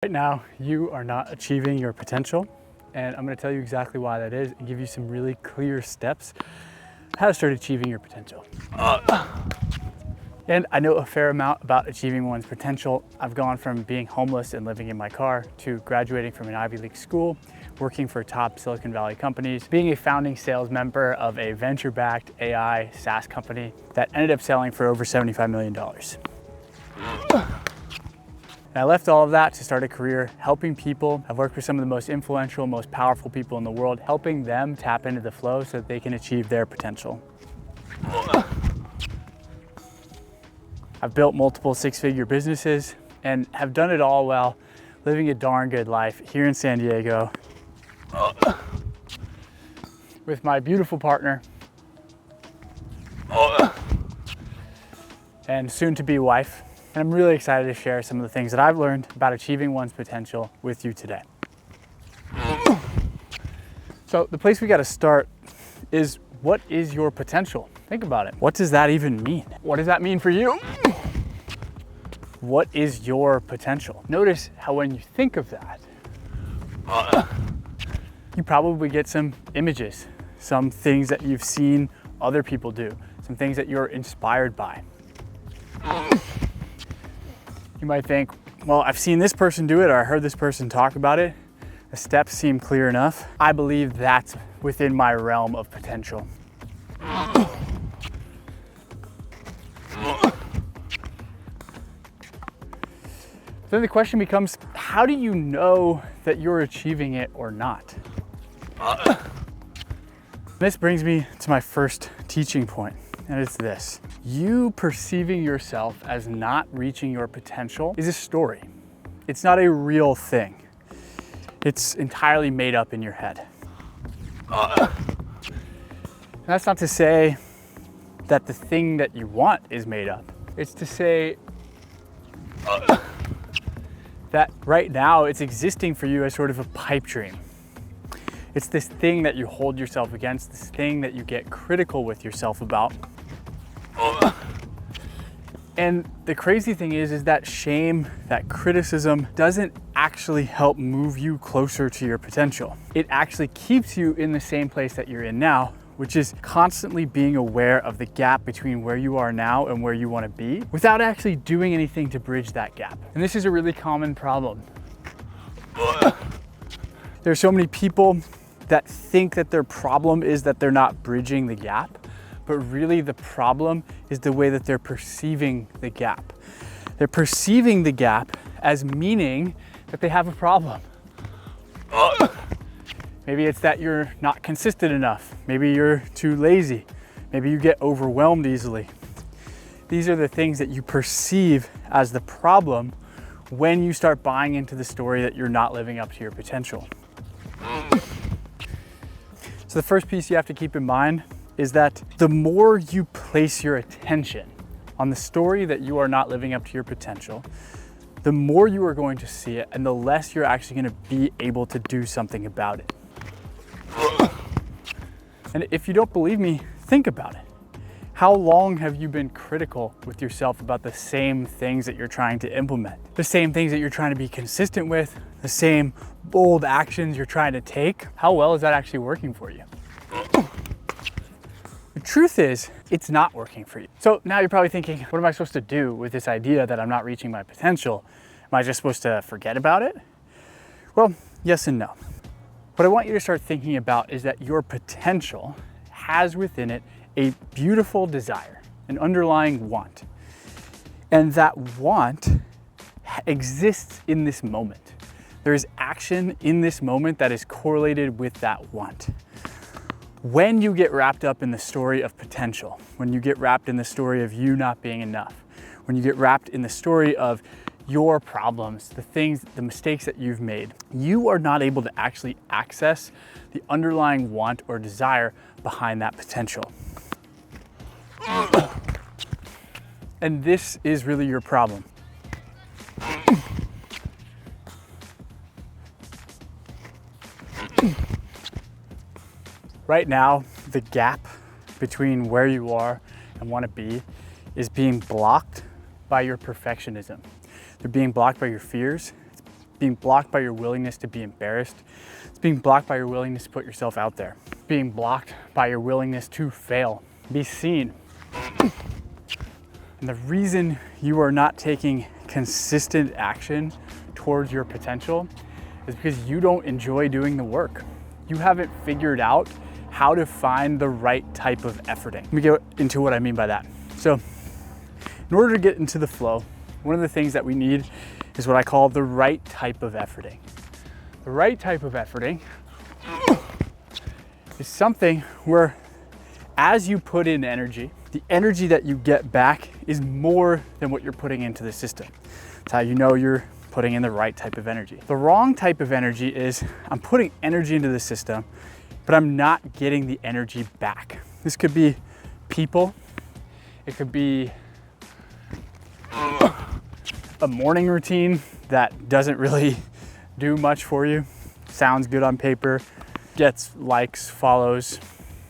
Right now, you are not achieving your potential, and I'm going to tell you exactly why that is and give you some really clear steps how to start achieving your potential. And I know a fair amount about achieving one's potential. I've gone from being homeless and living in my car to graduating from an Ivy League school, working for top Silicon Valley companies, being a founding sales member of a venture-backed AI SaaS company that ended up selling for over $75 million. And I left all of that to start a career helping people. I've worked with some of the most influential, most powerful people in the world, helping them tap into the flow so that they can achieve their potential. I've built multiple six-figure businesses and have done it all while living a darn good life here in San Diego with my beautiful partner and soon-to-be wife. And I'm really excited to share some of the things that I've learned about achieving one's potential with you today. So the place we got to start is, what is your potential? Think about it. What does that even mean? What does that mean for you? What is your potential? Notice how when you think of that, you probably get some images, some things that you've seen other people do, some things that you're inspired by. You might think, well, I've seen this person do it, or I heard this person talk about it. The steps seem clear enough. I believe that's within my realm of potential. Then the question becomes, how do you know that you're achieving it or not? This brings me to my first teaching point, and it's this. You perceiving yourself as not reaching your potential is a story. It's not a real thing. It's entirely made up in your head. And that's not to say that the thing that you want is made up. It's to say that right now it's existing for you as sort of a pipe dream. It's this thing that you hold yourself against, this thing that you get critical with yourself about. And the crazy thing is that shame, that criticism doesn't actually help move you closer to your potential. It actually keeps you in the same place that you're in now, which is constantly being aware of the gap between where you are now and where you want to be without actually doing anything to bridge that gap. And this is a really common problem. There's so many people that think that their problem is that they're not bridging the gap. But really the problem is the way that they're perceiving the gap. They're perceiving the gap as meaning that they have a problem. Maybe it's that you're not consistent enough. Maybe you're too lazy. Maybe you get overwhelmed easily. These are the things that you perceive as the problem when you start buying into the story that you're not living up to your potential. So the first piece you have to keep in mind is that the more you place your attention on the story that you are not living up to your potential, the more you are going to see it and the less you're actually going to be able to do something about it. And if you don't believe me, think about it. How long have you been critical with yourself about the same things that you're trying to implement? The same things that you're trying to be consistent with, the same bold actions you're trying to take? How well is that actually working for you? The truth is, it's not working for you. So now you're probably thinking, what am I supposed to do with this idea that I'm not reaching my potential? Am I just supposed to forget about it? Well, yes and no. What I want you to start thinking about is that your potential has within it a beautiful desire, an underlying want. And that want exists in this moment. There is action in this moment that is correlated with that want. When you get wrapped up in the story of potential, when you get wrapped in the story of you not being enough, when you get wrapped in the story of your problems, the things, the mistakes that you've made, you are not able to actually access the underlying want or desire behind that potential. And this is really your problem. Right now, the gap between where you are and want to be is being blocked by your perfectionism. They're being blocked by your fears. being blocked by your willingness to be embarrassed. It's being blocked by your willingness to put yourself out there. Being blocked by your willingness to fail, be seen. And the reason you are not taking consistent action towards your potential is because you don't enjoy doing the work. You haven't figured out how to find the right type of efforting. Let me get into what I mean by that. So, in order to get into the flow, one of the things that we need is what I call the right type of efforting. The right type of efforting is something where as you put in energy, the energy that you get back is more than what you're putting into the system. That's how you know you're putting in the right type of energy. The wrong type of energy is I'm putting energy into the system, but I'm not getting the energy back. This could be people, it could be a morning routine that doesn't really do much for you, sounds good on paper, gets likes, follows,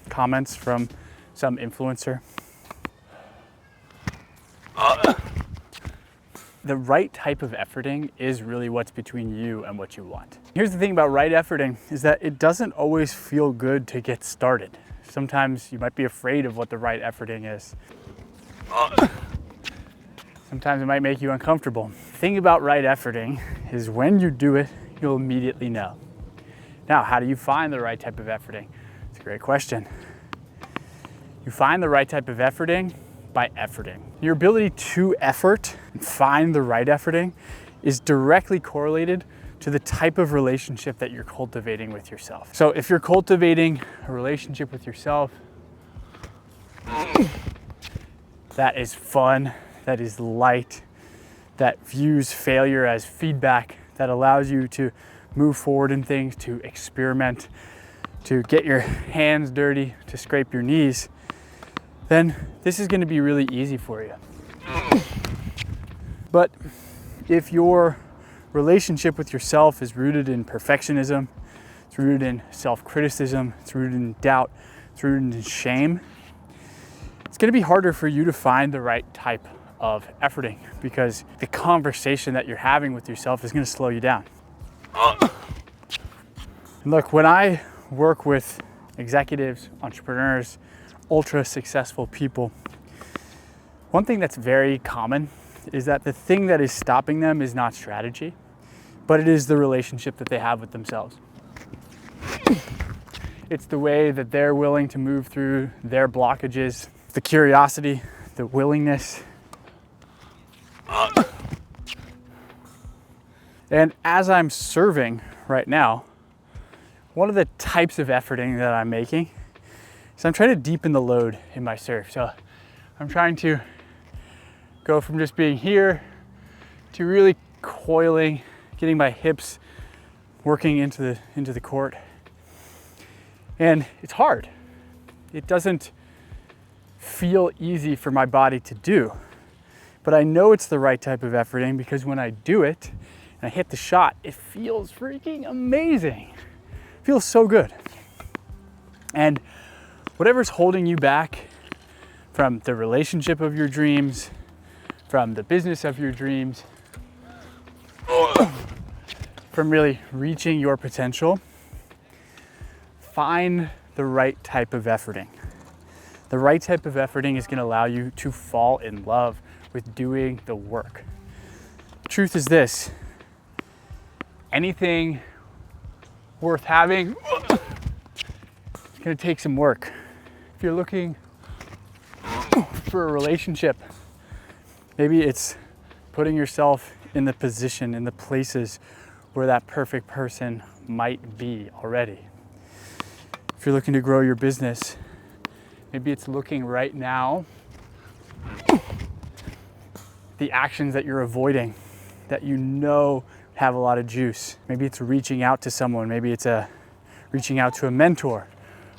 comments from some influencer. The right type of efforting is really what's between you and what you want. Here's the thing about right efforting is that it doesn't always feel good to get started. Sometimes you might be afraid of what the right efforting is. Sometimes it might make you uncomfortable. The thing about right efforting is when you do it, you'll immediately know. Now, how do you find the right type of efforting? It's a great question. You find the right type of efforting by efforting. Your ability to effort and find the right efforting is directly correlated to the type of relationship that you're cultivating with yourself. So if you're cultivating a relationship with yourself that is fun, that is light, that views failure as feedback, that allows you to move forward in things, to experiment, to get your hands dirty, to scrape your knees, then this is going to be really easy for you. But if your relationship with yourself is rooted in perfectionism, it's rooted in self-criticism, it's rooted in doubt, it's rooted in shame, it's going to be harder for you to find the right type of efforting because the conversation that you're having with yourself is going to slow you down. Look, when I work with executives, entrepreneurs, ultra successful people, one thing that's very common is that the thing that is stopping them is not strategy, but it is the relationship that they have with themselves. It's the way that they're willing to move through their blockages, the curiosity, the willingness. And as I'm serving right now, one of the types of efforting that I'm making is I'm trying to deepen the load in my serve. So I'm trying to go from just being here to really coiling, getting my hips working into the court. And it's hard. It doesn't feel easy for my body to do, but I know it's the right type of efforting because when I do it and I hit the shot, it feels freaking amazing. It feels so good. And whatever's holding you back from the relationship of your dreams, from the business of your dreams, from really reaching your potential, find the right type of efforting. The right type of efforting is going to allow you to fall in love with doing the work. The truth is this: anything worth having is going to take some work. If you're looking for a relationship, maybe it's putting yourself in the position, in the places where that perfect person might be already. If you're looking to grow your business, maybe it's looking right now the actions that you're avoiding that you know have a lot of juice. Maybe it's reaching out to someone. Maybe it's reaching out to a mentor,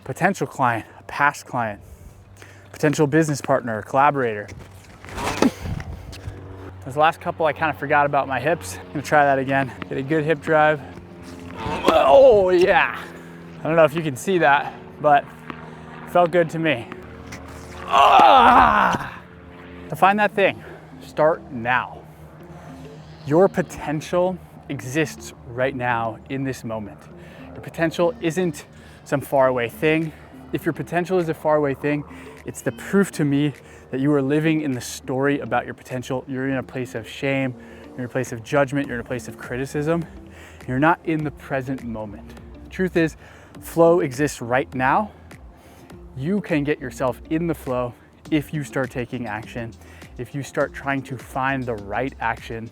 potential client, a past client, potential business partner, collaborator. Those last couple, I kind of forgot about my hips. I'm gonna try that again. Get a good hip drive. Oh yeah. I don't know if you can see that, but it felt good to me. To find that thing, start now. Your potential exists right now in this moment. Your potential isn't some faraway thing. If your potential is a faraway thing, it's the proof to me that you are living in the story about your potential. You're in a place of shame, you're in a place of judgment, you're in a place of criticism. You're not in the present moment. The truth is, flow exists right now. You can get yourself in the flow if you start taking action, if you start trying to find the right action,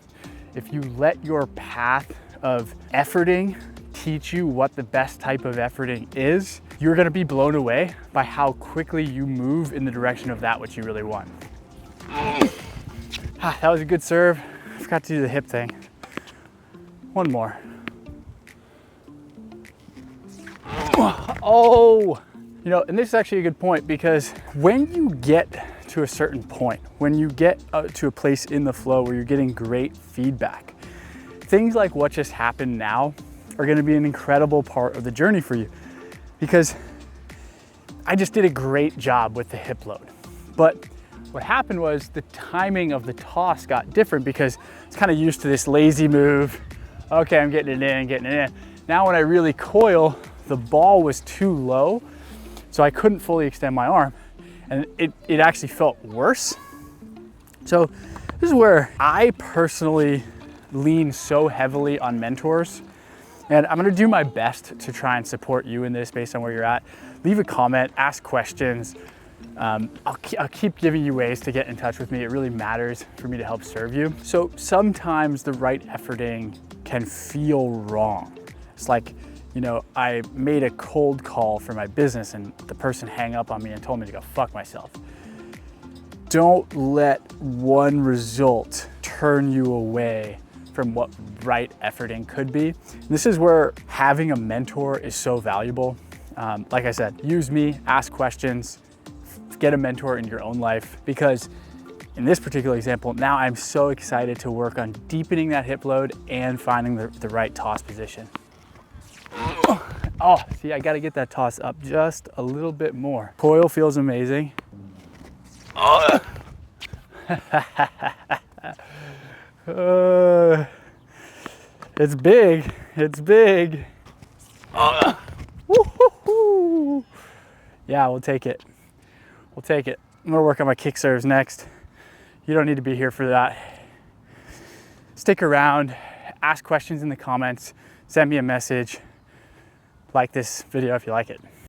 if you let your path of efforting teach you what the best type of efforting is, you're gonna be blown away by how quickly you move in the direction of that which you really want. That was a good serve. I forgot to do the hip thing. One more. Oh, you know, and this is actually a good point, because when you get to a certain point, when you get to a place in the flow where you're getting great feedback, things like what just happened now are going to be an incredible part of the journey for you, because I just did a great job with the hip load. But what happened was the timing of the toss got different, because it's kind of used to this lazy move. Okay, I'm getting it in. Now when I really coil, the ball was too low, so I couldn't fully extend my arm, and it actually felt worse. So this is where I personally lean so heavily on mentors, and I'm gonna do my best to try and support you in this based on where you're at. Leave a comment, ask questions. I'll keep giving you ways to get in touch with me. It really matters for me to help serve you. So sometimes the right efforting can feel wrong. It's like, you know, I made a cold call for my business and the person hung up on me and told me to go fuck myself. Don't let one result turn you away from what right efforting could be. And this is where having a mentor is so valuable. Like I said, use me, ask questions, get a mentor in your own life, because in this particular example, now I'm so excited to work on deepening that hip load and finding the right toss position. Oh, see, I gotta get that toss up just a little bit more. Coil feels amazing. It's big, it's big. Woo-hoo-hoo. Yeah, we'll take it. We'll take it. I'm gonna work on my kick serves next. You don't need to be here for that. Stick around, ask questions in the comments, send me a message. Like this video if you like it.